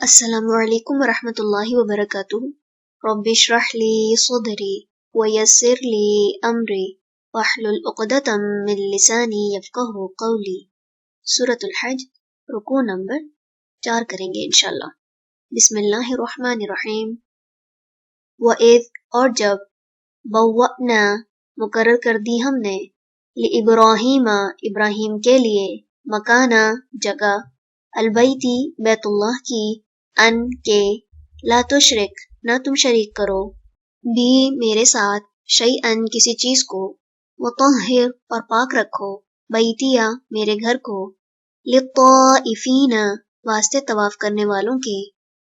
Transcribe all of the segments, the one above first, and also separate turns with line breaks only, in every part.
السلام علیکم ورحمۃ اللہ وبرکاتہ۔ رب اشرح لی صدری ویسر لی امری واحلل عقدۃ من لسانی یفقہوا قولی۔ سورۃ الحج، رکوع نمبر 4 کریں گے انشاءاللہ۔ بسم اللہ الرحمن الرحیم۔ وَإِذْ، اور جب، بوّأْنَا، مقرر کر دی ہم نے، لِإِبْرَاہِیمَ، ابراہیم کے لیے، مکانہ، جگہ، البیتی، بیت اللہ کی، ان کے، لا تشرک، نہ تم شریک کرو، بھی میرے ساتھ، شیئن کسی چیز کو، وطہر، اور پاک رکھو، بیتیا میرے گھر کو، للطائفین، واسطے طواف کرنے والوں کے،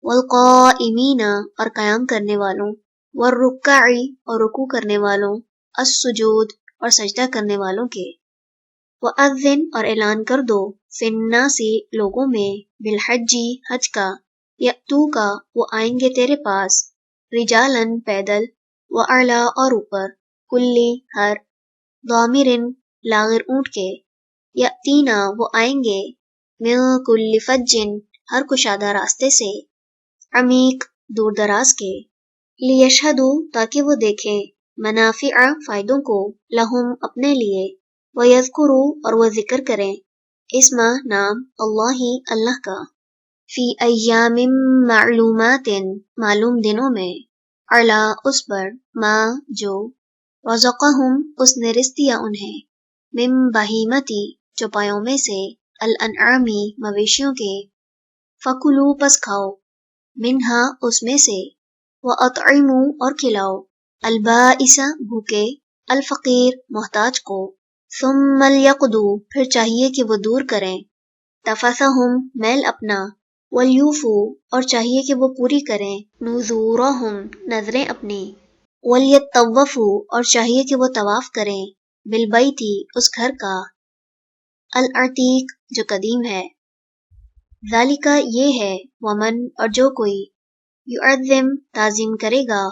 والقائمین، اور قیام کرنے والوں، والرکع، اور رکوع کرنے والوں، السجود، اور سجدہ کرنے والوں کے، وَأَذِّن، اور اعلان کر دو، فی الناس، لوگوں میں، بالحج، حج کا، یأتوک، وہ آئیں گے تیرے پاس، رجالن، پیدل، وعلا، اور اوپر، کلی، ہر، ضامرن، لاغر اونٹ کے، یأتینا، وہ آئیں گے، من کل فجن، ہر کشادہ راستے سے، عمیق، دور دراز کے، لیشہدوا، تاکہ وہ دیکھیں، منافع، فائدوں کو، لہم، اپنے لیے، ویذکروا، اور وہ ذکر کریں، اسم، نام، اللہ، اللہ کا، فی ایام معلومات، معلوم دنوں میں، علی، اس پر، ما، جو، رزقہم، اس نے رزق دیا انہیں، من بہیمتی، چوپایوں میں سے، الانعامی، مویشیوں کے، فکلوا، پس کھاؤ، منہا، اس میں سے، واطعموا، اور کھلاؤ، البائس، بھوکے، الفقیر، محتاج کو، ثم لیقضوا، پھر چاہیے کہ وہ دور کریں، تفثہم، میل اپنا، ولیوفوا، اور چاہیے کہ وہ پوری کریں، نذورہم، نذریں اپنی، ولیطوفوا، اور چاہیے کہ وہ طواف کریں، بالبیتی، اس گھر کا، العتیق، جو قدیم ہے، ذالک، یہ ہے، ومن، اور جو کوئی، یعظم، تعظیم کرے گا،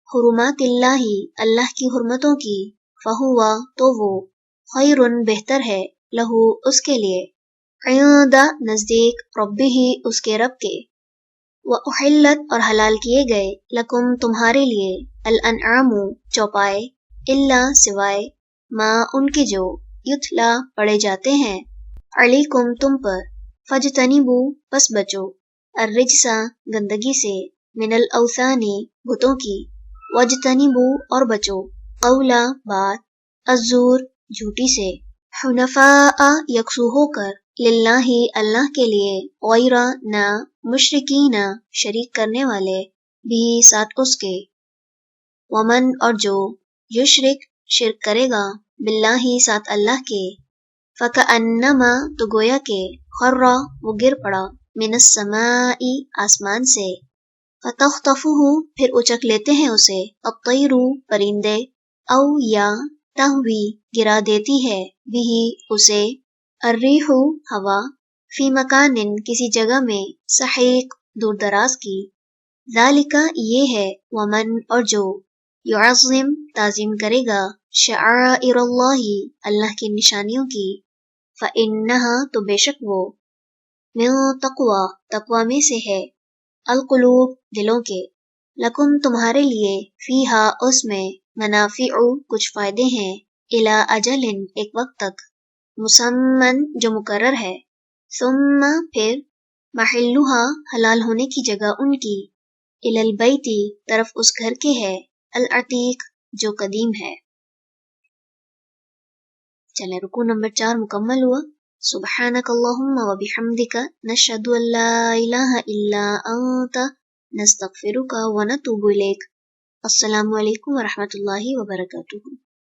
حرمات اللہ، اللہ کی حرمتوں کی، فہو، تو وہ، خیر، بہتر ہے، لہو، اس کے لیے، عند، نزدیک، ربہ، اس کے رب کے، وَأُحِلَّتْ، اور حلال کیے گئے، لکم، تمہارے لیے، الانعام، چوپائے، الا، سوائے، ما، ان کے جو، یتلا، پڑھے جاتے ہیں، علیکم، تم پر، فاجتنبوا، پس بچو، الرجس، گندگی سے، من الاوثان، بتوں کی، واجتنبوا، اور بچو، قولا، بات، الزور، جھوٹی سے، حنفاء، یکسو ہو کر، للہ، اللہ کے لیے، غیر، نہ، مشرکین، شریک کرنے والے، بھی، ساتھ اس کے، ومن، اور جو، یشرک، شرک کرے گا، باللہ، ساتھ اللہ کے، فکأنما، تو گویا کہ، خر، وہ گر پڑا، من السماء، آسمان سے، فتخطفہ، پھر اچک لیتے ہیں اسے، الطیر، پرندے، او، یا، تہوی، گرا دیتی ہے، بھی، اسے، الریح، ہوا، فی مکان، کسی جگہ میں، سحیق، دور دراز کی، ذالک، یہ ہے، ومن، اور جو، یعظم، تعظیم کرے گا، شعائر اللہ، اللہ کی نشانیوں کی، فإنہا، تو بے شک وہ، من تقوی، تقوی میں سے ہے، القلوب، دلوں کے، لکم، تمہارے لیے، فیہا، اس میں، منافع، کچھ فائدے ہیں، الی اجل، ایک وقت تک، مسمن، جو مقرر ہے، ثم، پھر، محلھا، حلال ہونے کی جگہ ان کی، الی البیت، طرف اس گھر کے ہے، العتیق، جو قدیم ہے۔ چلیں رکوع نمبر 4 مکمل ہوا۔ سبحانک اللہم و بحمدک، نشہد ان لا الہ الا انت، نستغفرک و نتوب الیک۔ السلام علیکم ورحمۃ اللہ وبرکاتہ۔